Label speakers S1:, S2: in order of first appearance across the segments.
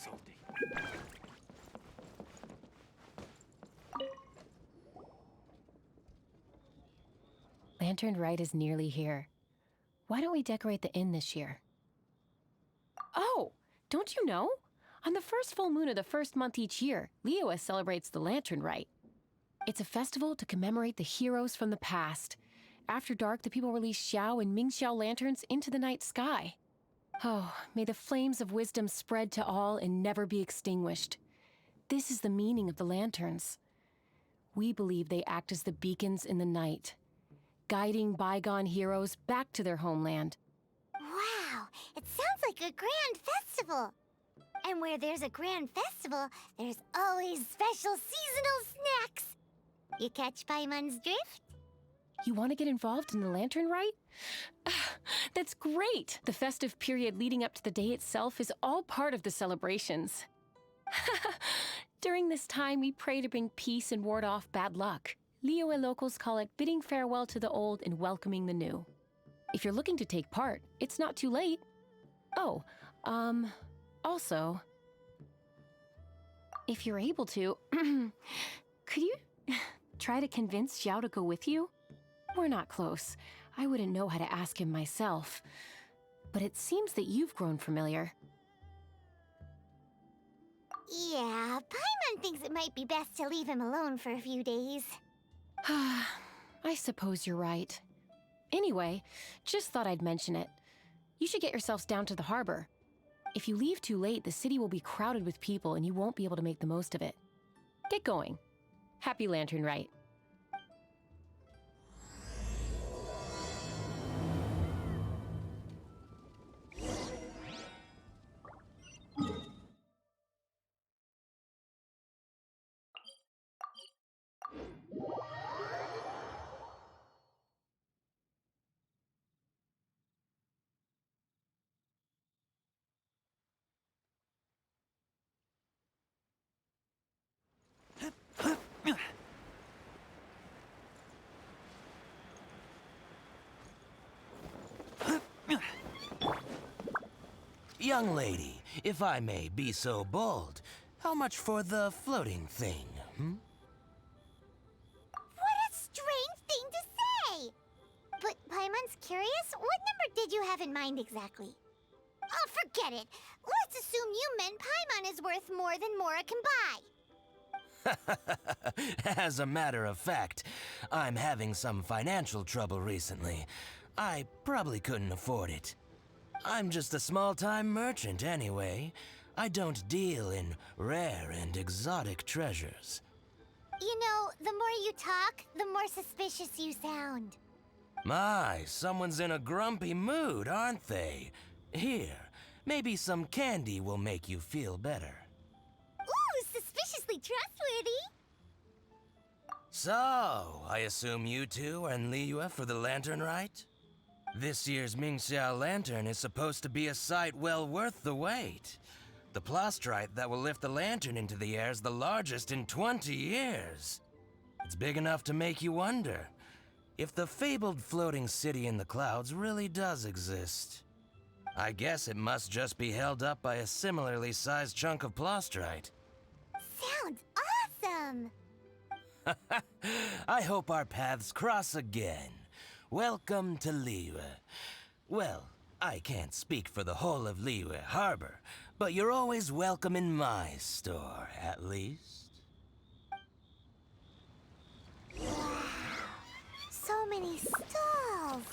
S1: salty.
S2: Lantern Rite is nearly here. Why don't we decorate the inn this year? Oh, don't you know? On the first full moon of the first month each year, Liyue celebrates the Lantern Rite. It's a festival to commemorate the heroes from the past. After dark, the people release Xiao and Mingxiao lanterns into the night sky. Oh, may the flames of wisdom spread to all and never be extinguished. This is the meaning of the lanterns. We believe they act as the beacons in the night, guiding bygone heroes back to their homeland.
S3: Wow, it sounds like a grand festival. And where there's a grand festival, there's always special seasonal snacks. You catch Paimon's drift?
S2: You want to get involved in the Lantern Rite? That's great! The festive period leading up to the day itself is all part of the celebrations. During this time, we pray to bring peace and ward off bad luck. Liyue locals call it bidding farewell to the old and welcoming the new. If you're looking to take part, it's not too late. Oh, also, if you're able to, could you try to convince Xiao to go with you? We're not close. I wouldn't know how to ask him myself. But it seems that you've grown familiar.
S3: Yeah, Paimon thinks it might be best to leave him alone for a few days.
S2: I suppose you're right. Anyway, just thought I'd mention it. You should get yourselves down to the harbor. If you leave too late, the city will be crowded with people and you won't be able to make the most of it. Get going. Happy Lantern Rite.
S4: Young lady, if I may be so bold, how much for the floating thing,
S3: What a strange thing to say! But Paimon's curious, what number did you have in mind exactly? Oh, forget it! Let's assume you meant Paimon is worth more than Mora can buy!
S4: As a matter of fact, I'm having some financial trouble recently. I probably couldn't afford it. I'm just a small-time merchant anyway. I don't deal in rare and exotic treasures.
S3: You know, the more you talk, the more suspicious you sound.
S4: My, someone's in a grumpy mood, aren't they? Here, maybe some candy will make you feel better.
S3: Ooh, suspiciously trustworthy!
S4: So, I assume you two are in Liyue for the Lantern Rite? This year's Mingxiao Lantern is supposed to be a sight well worth the wait. The plastrite that will lift the lantern into the air is the largest in 20 years. It's big enough to make you wonder if the fabled floating city in the clouds really does exist. I guess it must just be held up by a similarly sized chunk of plastrite.
S3: Sounds awesome!
S4: I hope our paths cross again. Welcome to Liyue. Well, I can't speak for the whole of Liyue Harbor, but you're always welcome in my store, at least.
S3: Wow, so many stalls!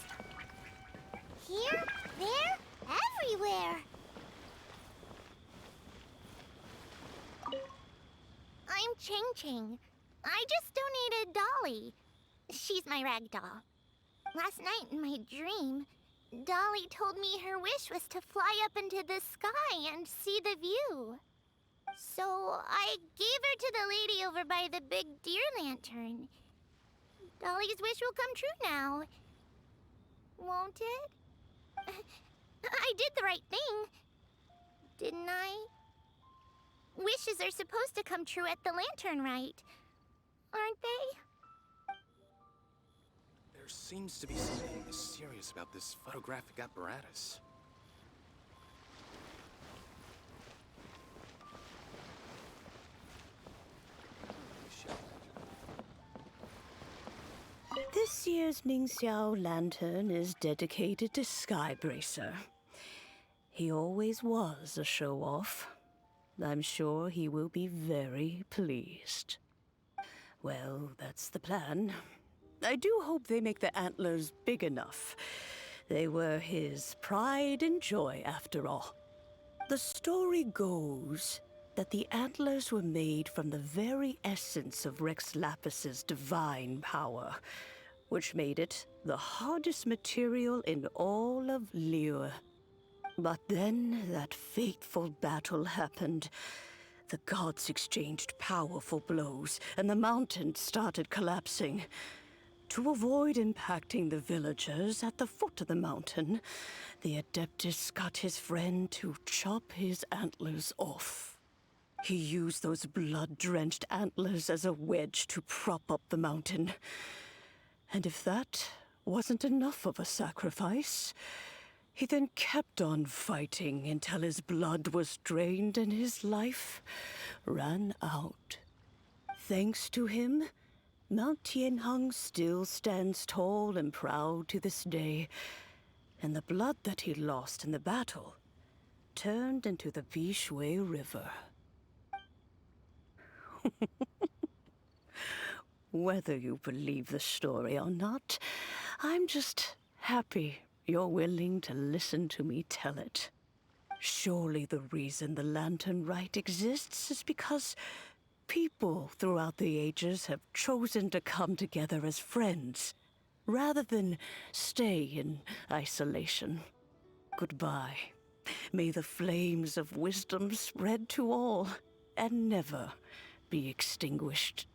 S3: Here, there, everywhere! I'm Ching Ching. I just donated Dolly. She's my rag doll. Last night in my dream, Dolly told me her wish was to fly up into the sky and see the view. So I gave her to the lady over by the big deer lantern. Dolly's wish will come true now. Won't it? I did the right thing, didn't I? Wishes are supposed to come true at the Lantern Rite, aren't they?
S1: There seems to be something mysterious about this photographic apparatus.
S5: This year's Mingxiao lantern is dedicated to Skybracer. He always was a show-off. I'm sure he will be very pleased. Well, that's the plan. I do hope they make the antlers big enough. They were his pride and joy, after all. The story goes that the antlers were made from the very essence of Rex Lapis's divine power, which made it the hardest material in all of Liyue. But then that fateful battle happened. The gods exchanged powerful blows, and the mountain started collapsing. To avoid impacting the villagers at the foot of the mountain, the Adeptus got his friend to chop his antlers off. He used those blood-drenched antlers as a wedge to prop up the mountain. And if that wasn't enough of a sacrifice, he then kept on fighting until his blood was drained and his life ran out. Thanks to him, Mount Tianheng still stands tall and proud to this day, and the blood that he lost in the battle turned into the Bishui River. Whether you believe the story or not, I'm just happy you're willing to listen to me tell it. Surely the reason the Lantern Rite exists is because people throughout the ages have chosen to come together as friends, rather than stay in isolation. Goodbye. May the flames of wisdom spread to all, and never be extinguished.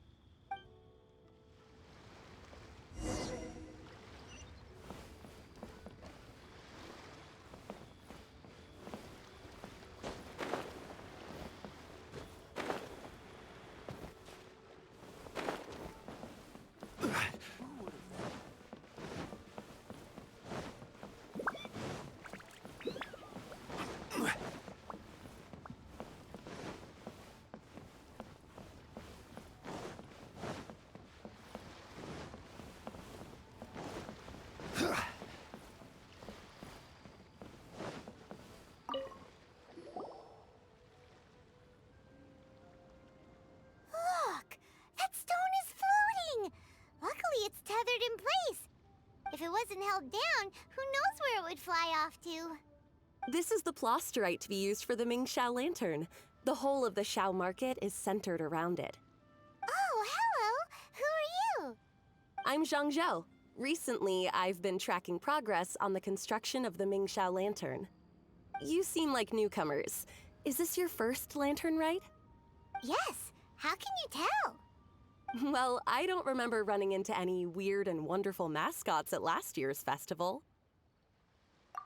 S3: It's tethered in place. If it wasn't held down, who knows where it would fly off to?
S6: This is the plasterite to be used for the Mingxiao lantern. The whole of the Xiao market is centered around it.
S3: Oh, hello! Who are you?
S6: I'm Zhang Zhou. Recently, I've been tracking progress on the construction of the Mingxiao lantern. You seem like newcomers. Is this your first lantern rite?
S3: Yes. How can you tell?
S6: Well, I don't remember running into any weird and wonderful mascots at last year's festival.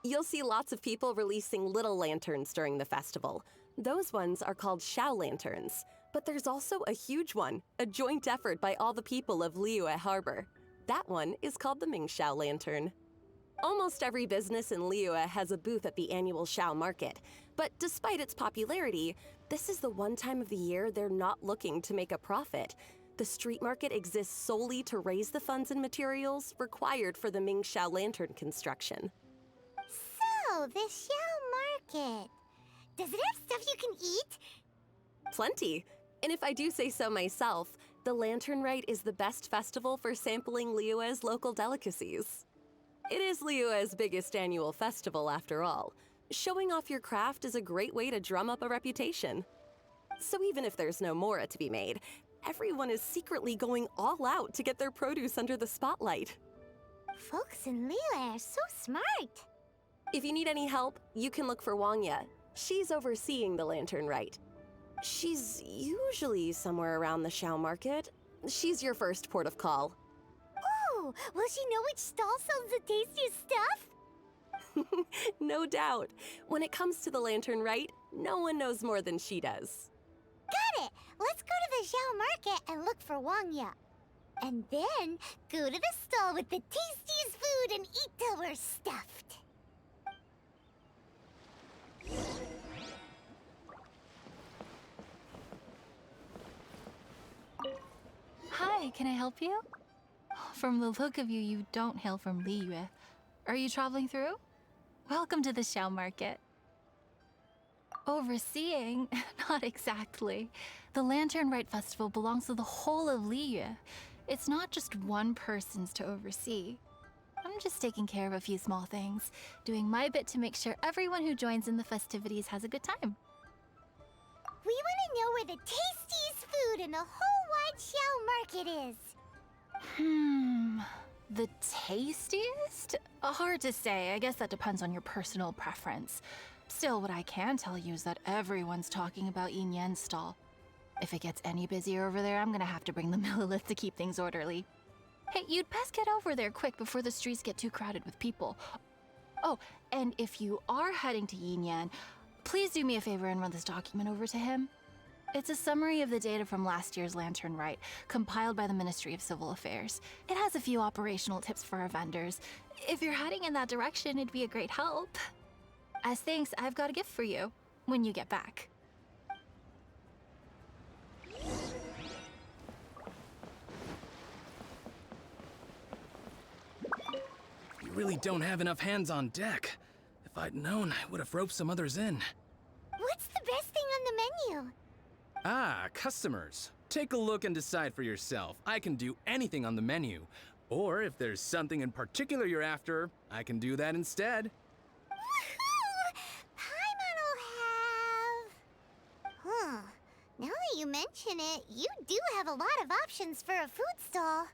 S6: You'll see lots of people releasing little lanterns during the festival. Those ones are called Xiao lanterns. But there's also a huge one, a joint effort by all the people of Liyue Harbor. That one is called the Mingxiao lantern. Almost every business in Liyue has a booth at the annual Xiao market. But despite its popularity, this is the one time of the year they're not looking to make a profit. The street market exists solely to raise the funds and materials required for the Mingxiao lantern construction.
S3: So, the Xiao market. Does it have stuff you can eat?
S6: Plenty. And if I do say so myself, the Lantern Rite is the best festival for sampling Liyue's local delicacies. It is Liyue's biggest annual festival, after all. Showing off your craft is a great way to drum up a reputation. So even if there's no mora to be made, everyone is secretly going all out to get their produce under the spotlight.
S3: Folks in Liyue are so smart.
S6: If you need any help, you can look for Wangya. She's overseeing the Lantern Rite. She's usually somewhere around the Xiao market. She's your first port of call.
S3: Oh, will she know which stall sells the tastiest stuff?
S6: No doubt. When it comes to the Lantern Rite, no one knows more than she does.
S3: Got it! Let's go to the Xiao market and look for Wangya. And then go to the stall with the tastiest food and eat till we're stuffed.
S7: Hi, can I help you? From the look of you, you don't hail from Liyue. Are you traveling through? Welcome to the Xiao Market. Overseeing? Not exactly. The Lantern Rite Festival belongs to the whole of Liyue. It's not just one person's to oversee. I'm just taking care of a few small things, doing my bit to make sure everyone who joins in the festivities has a good time.
S3: We want to know where the tastiest food in the whole wide Xiao Market is.
S7: The tastiest? Hard to say. I guess that depends on your personal preference. Still, what I can tell you is that everyone's talking about Yin Yan's stall. If it gets any busier over there, I'm gonna have to bring the millilith to keep things orderly. Hey, you'd best get over there quick before the streets get too crowded with people. Oh, and if you are heading to Yin Yan, please do me a favor and run this document over to him. It's a summary of the data from last year's Lantern Rite, compiled by the Ministry of Civil Affairs. It has a few operational tips for our vendors. If you're heading in that direction, it'd be a great help. As thanks, I've got a gift for you when you get back.
S1: You really don't have enough hands on deck. If I'd known, I would have roped some others in.
S3: What's the best thing on the menu?
S1: Ah, customers. Take a look and decide for yourself. I can do anything on the menu. Or if there's something in particular you're after, I can do that instead.
S3: Woohoo! Paimon will have... Now that you mention it, you do have a lot of options for a food stall.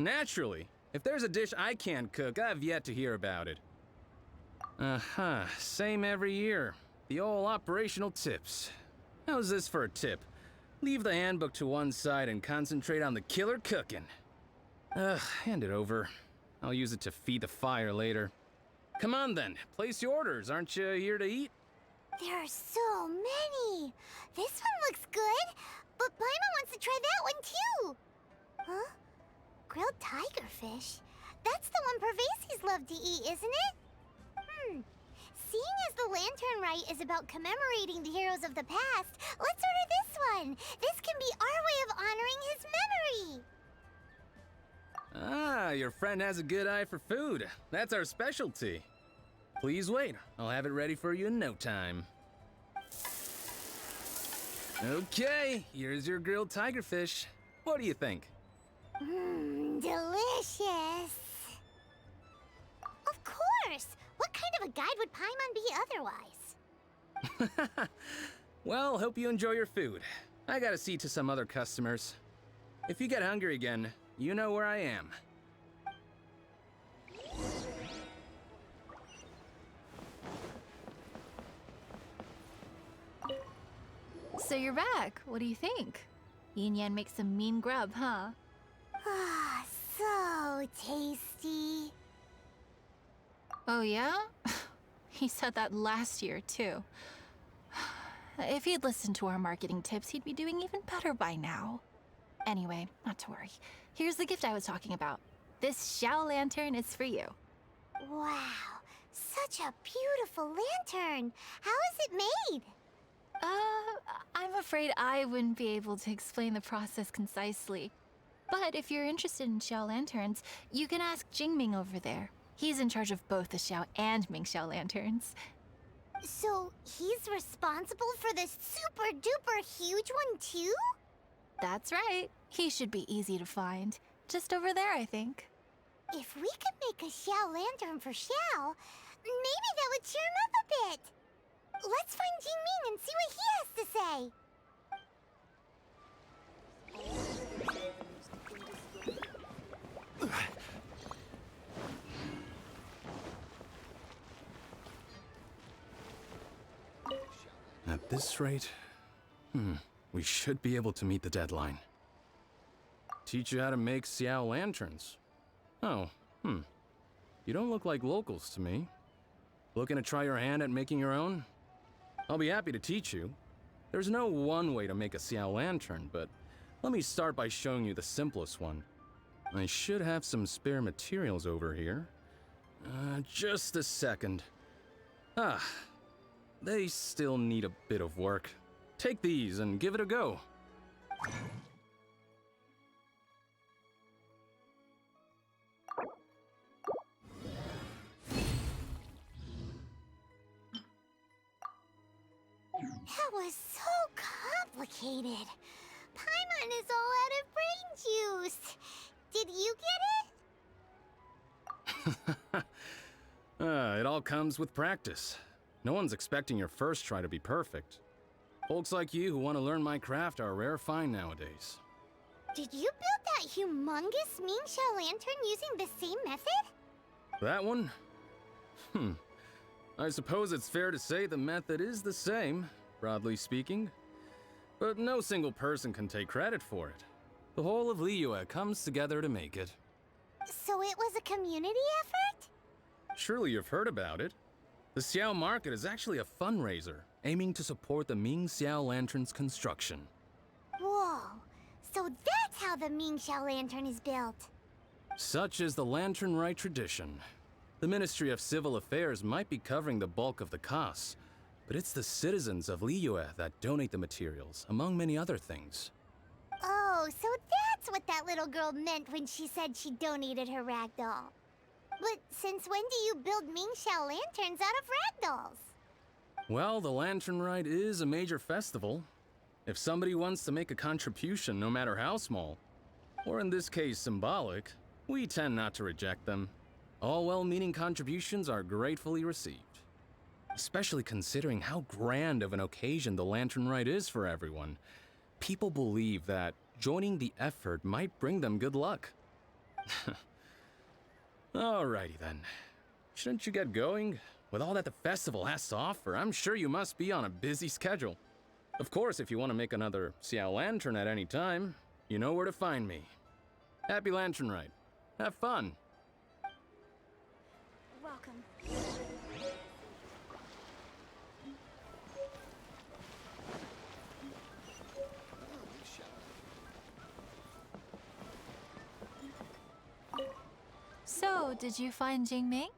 S1: Naturally. If there's a dish I can't cook, I've yet to hear about it. Same every year. The old operational tips. How's this for a tip? Leave the handbook to one side and concentrate on the killer cooking. Hand it over. I'll use it to feed the fire later. Come on then, place your orders. Aren't you here to eat?
S3: There are so many. This one looks good, but Paimon wants to try that one too. Huh? Grilled tigerfish? That's the one Pervasies love to eat, isn't it? Seeing as the Lantern Rite is about commemorating the heroes of the past, let's order this one. This can be our way of honoring his memory.
S1: Ah, your friend has a good eye for food. That's our specialty. Please wait. I'll have it ready for you in no time. Okay, here's your grilled tigerfish. What do you think?
S3: Delicious. Of course. What kind of a guide would Paimon be otherwise?
S1: Well, hope you enjoy your food. I gotta see to some other customers. If you get hungry again, you know where I am.
S7: So you're back. What do you think? Yin Yan makes some mean grub, huh?
S3: Ah, so tasty.
S7: Oh yeah? He said that last year, too. If he'd listened to our marketing tips, he'd be doing even better by now. Anyway, not to worry. Here's the gift I was talking about. This Xiao lantern is for you.
S3: Wow, such a beautiful lantern. How is it made?
S7: I'm afraid I wouldn't be able to explain the process concisely. But if you're interested in Xiao lanterns, you can ask Jingming over there. He's in charge of both the Xiao and Ming Xiao lanterns.
S3: So he's responsible for this super duper huge one too?
S7: That's right. He should be easy to find. Just over there, I think.
S3: If we could make a Xiao lantern for Xiao, maybe that would cheer him up a bit. Let's find Jingming and see what he has to say.
S1: At this rate, we should be able to meet the deadline. Teach you how to make Xiao lanterns. Oh, You don't look like locals to me. Looking to try your hand at making your own? I'll be happy to teach you. There's no one way to make a Xiao lantern, but let me start by showing you the simplest one. I should have some spare materials over here. Just a second. They still need a bit of work. Take these and give it a go.
S3: That was so complicated. Paimon is all out of brain juice. Did you get it?
S1: It all comes with practice. No one's expecting your first try to be perfect. Folks like you who want to learn my craft are a rare find nowadays.
S3: Did you build that humongous Mingxiao lantern using the same method?
S1: That one? I suppose it's fair to say the method is the same, broadly speaking. But no single person can take credit for it. The whole of Liyue comes together to make it.
S3: So it was a community effort?
S1: Surely you've heard about it. The Xiao Market is actually a fundraiser aiming to support the Ming Xiao Lantern's construction.
S3: Whoa, so that's how the Mingxiao lantern is built.
S1: Such is the Lantern Rite tradition. The Ministry of Civil Affairs might be covering the bulk of the costs, but it's the citizens of Liyue that donate the materials, among many other things.
S3: Oh, so that's what that little girl meant when she said she donated her ragdoll. But since when do you build Mingxiao lanterns out of ragdolls?
S1: Well, the Lantern Rite is a major festival. If somebody wants to make a contribution, no matter how small, or in this case symbolic, we tend not to reject them. All well-meaning contributions are gratefully received. Especially considering how grand of an occasion the Lantern Rite is for everyone. People believe that joining the effort might bring them good luck. Alrighty then. Shouldn't you get going? With all that the festival has to offer, I'm sure you must be on a busy schedule. Of course, if you want to make another Xiao Lantern at any time, you know where to find me. Happy Lantern Rite. Have fun.
S3: Welcome.
S7: So, did you find Jingming?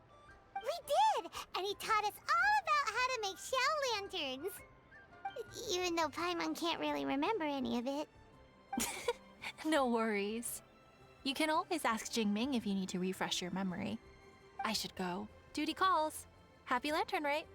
S3: We did! And he taught us all about how to make Xiao lanterns. Even though Paimon can't really remember any of it.
S7: No worries. You can always ask Jingming if you need to refresh your memory. I should go. Duty calls. Happy Lantern, right?